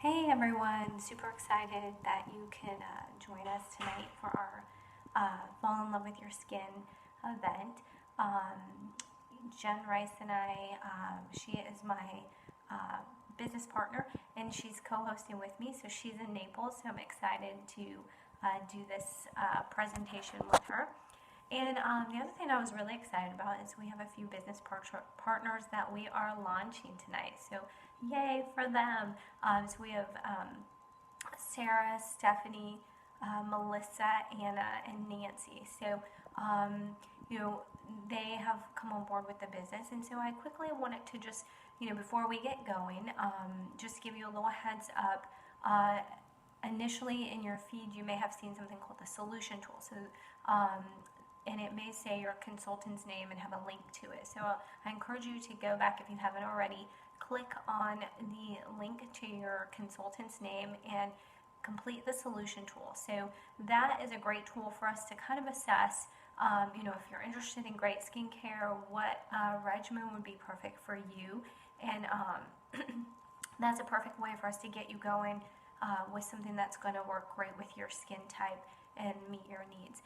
Hey everyone, super excited that you can join us tonight for our Fall in Love with Your Skin event. Jen Rice and I, she is my business partner and she's co hosting with me. So she's in Naples, so I'm excited to do this presentation with her. And the other thing I was really excited about is we have a few business partners that we are launching tonight. So, yay for them. So, we have Sarah, Stephanie, Melissa, Anna, and Nancy. So, you know, they have come on board with the business. And so, I quickly wanted to just, before we get going, just give you a little heads up. Initially in your feed, you may have seen something called the solution tool. So, and it may say your consultant's name and have a link to it. So I encourage you to go back if you haven't already, click on the link to your consultant's name and complete the solution tool. So that is a great tool for us to kind of assess, if you're interested in great skincare, what regimen would be perfect for you. And that's a perfect way for us to get you going with something that's going to work great with your skin type and meet your needs.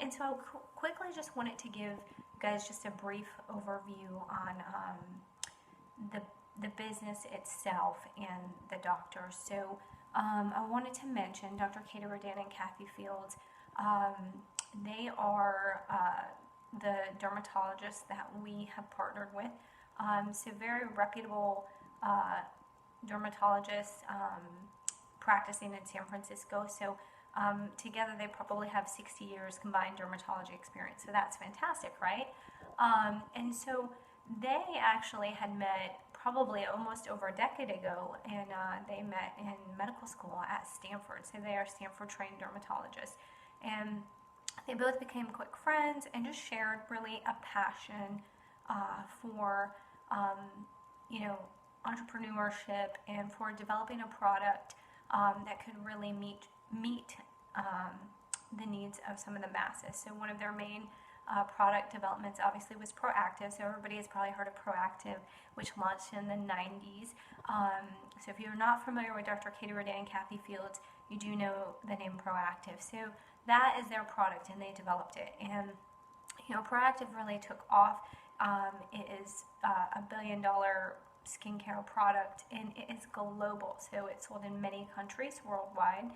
And so I quickly just wanted to give you guys just a brief overview on the business itself and the doctors. So I wanted to mention Dr. Katie Rodan and Kathy Fields. They are the dermatologists that we have partnered with. So very reputable dermatologists practicing in San Francisco. So together they probably have 60 years combined dermatology experience. So that's fantastic, right? And so they actually had met probably almost over a decade ago, and they met in medical school at Stanford. So they are Stanford trained dermatologists. And they both became quick friends and just shared really a passion for, entrepreneurship and for developing a product that could really meet the needs of some of the masses. So one of their main product developments obviously was Proactiv. So everybody has probably heard of Proactiv, which launched in the 90s. So if you're not familiar with Dr. Katie Rodan and Kathy Fields, you do know the name Proactiv. So that is their product and they developed it. And Proactiv really took off. It is a $1 billion skincare product and it is global. So it's sold in many countries worldwide.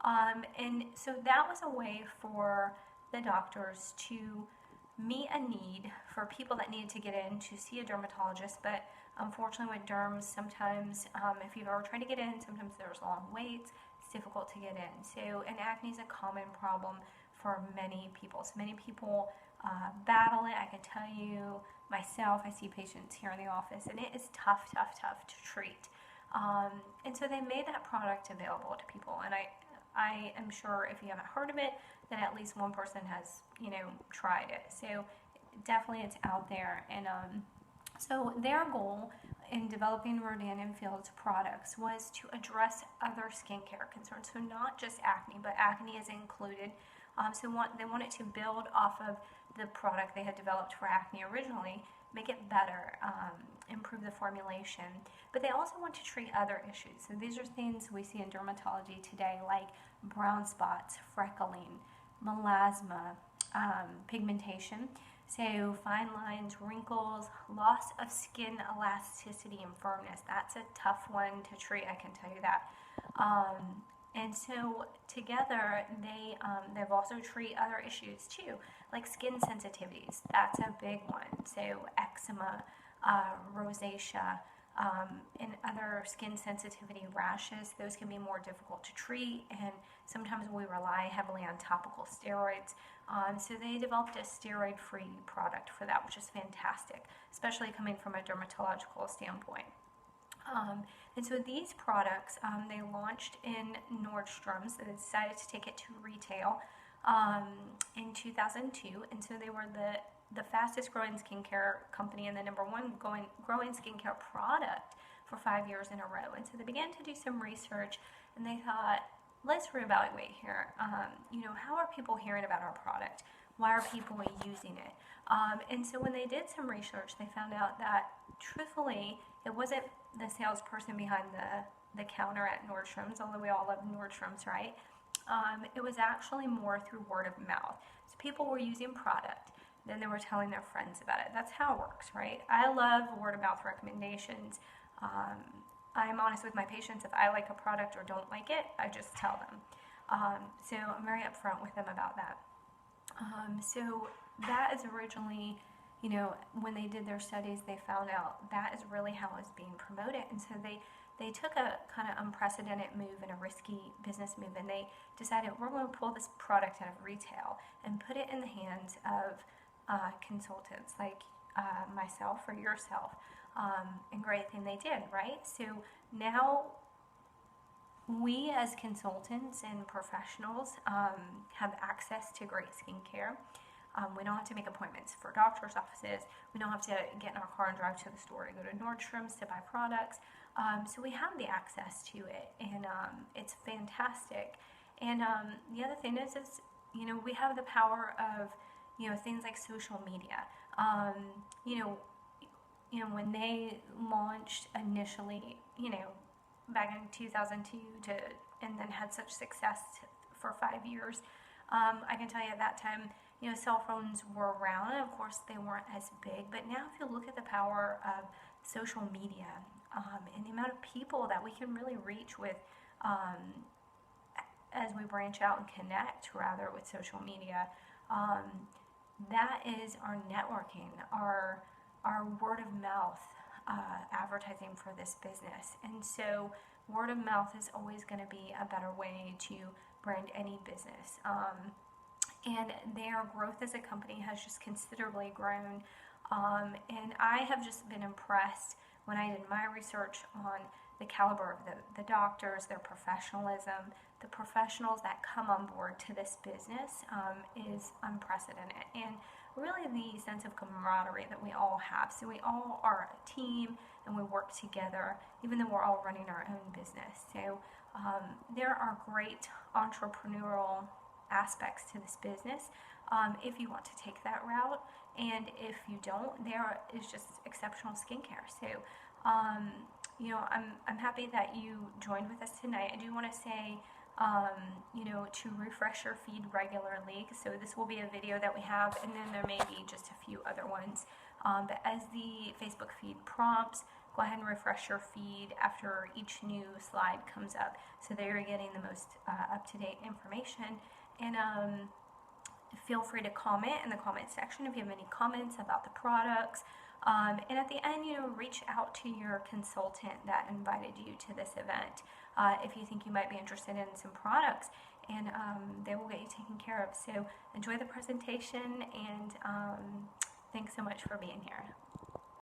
And so that was a way for the doctors to meet a need for people that needed to get in to see a dermatologist. But unfortunately with derms, sometimes if you've ever tried to get in, sometimes there's long waits. It's difficult to get in. So, and acne is a common problem for many people. So many people battle it. I can tell you myself, I see patients here in the office and it is tough to treat. And so they made that product available to people. And I am sure if you haven't heard of it, then at least one person has, tried it. So definitely it's out there. And so their goal in developing Rodan and Fields products was to address other skincare concerns. So not just acne, but acne is included. So they wanted to build off of the product they had developed for acne originally, make it better, improve the formulation. But they also want to treat other issues. So these are things we see in dermatology today, like brown spots, freckling, melasma, pigmentation. So fine lines, wrinkles, loss of skin elasticity and firmness. That's a tough one to treat, I can tell you that. And so together they've also treat other issues too, like skin sensitivities. That's a big one. So eczema, rosacea, and other skin sensitivity rashes. Those can be more difficult to treat, and sometimes we rely heavily on topical steroids. So they developed a steroid-free product for that, which is fantastic, especially coming from a dermatological standpoint. And so these products, they launched in Nordstrom's. They decided to take it to retail in 2002, and so they were the fastest growing skincare company and the number one growing skincare product for 5 years in a row. And so they began to do some research, and they thought, let's reevaluate here. How are people hearing about our product? Why are people using it? And so when they did some research, they found out that truthfully, it wasn't the salesperson behind the counter at Nordstrom's, although we all love Nordstrom's, right? It was actually more through word of mouth. So people were using product, then they were telling their friends about it. That's how it works, right? I love word of mouth recommendations. I'm honest with my patients. If I like a product or don't like it, I just tell them. So I'm very upfront with them about that. So that is originally, you know, when they did their studies, they found out that is really how it's being promoted. And so they took a kind of unprecedented move and a risky business move, and they decided, we're going to pull this product out of retail and put it in the hands of consultants like myself or yourself. And great thing they did, right? So now we as consultants and professionals have access to great skincare. We don't have to make appointments for doctor's offices. We don't have to get in our car and drive to the store to go to Nordstrom's to buy products. So we have the access to it, and it's fantastic. And the other thing is, you know, we have the power of, you know, things like social media. You know, when they launched initially, you know, back in 2002 and then had such success for 5 years, I can tell you at that time, you know, cell phones were around, and of course they weren't as big. But now, if you look at the power of social media and the amount of people that we can really reach with as we branch out and connect, rather, with social media, that is our networking, our word of mouth advertising for this business. And so word of mouth is always going to be a better way to brand any business. And their growth as a company has just considerably grown. And I have just been impressed when I did my research on the caliber of the doctors, their professionalism, the professionals that come on board to this business is unprecedented. And really the sense of camaraderie that we all have. So we all are a team and we work together, even though we're all running our own business. So there are great entrepreneurial aspects to this business if you want to take that route. And if you don't, there is just exceptional skincare. So you know, I'm happy that you joined with us tonight. I do want to say, you know, to refresh your feed regularly. So this will be a video that we have, and then there may be just a few other ones. But as the Facebook feed prompts, go ahead and refresh your feed after each new slide comes up, so that you're getting the most up-to-date information. And feel free to comment in the comment section if you have any comments about the products. And at the end, you know, reach out to your consultant that invited you to this event if you think you might be interested in some products, and they will get you taken care of. So enjoy the presentation, and thanks so much for being here.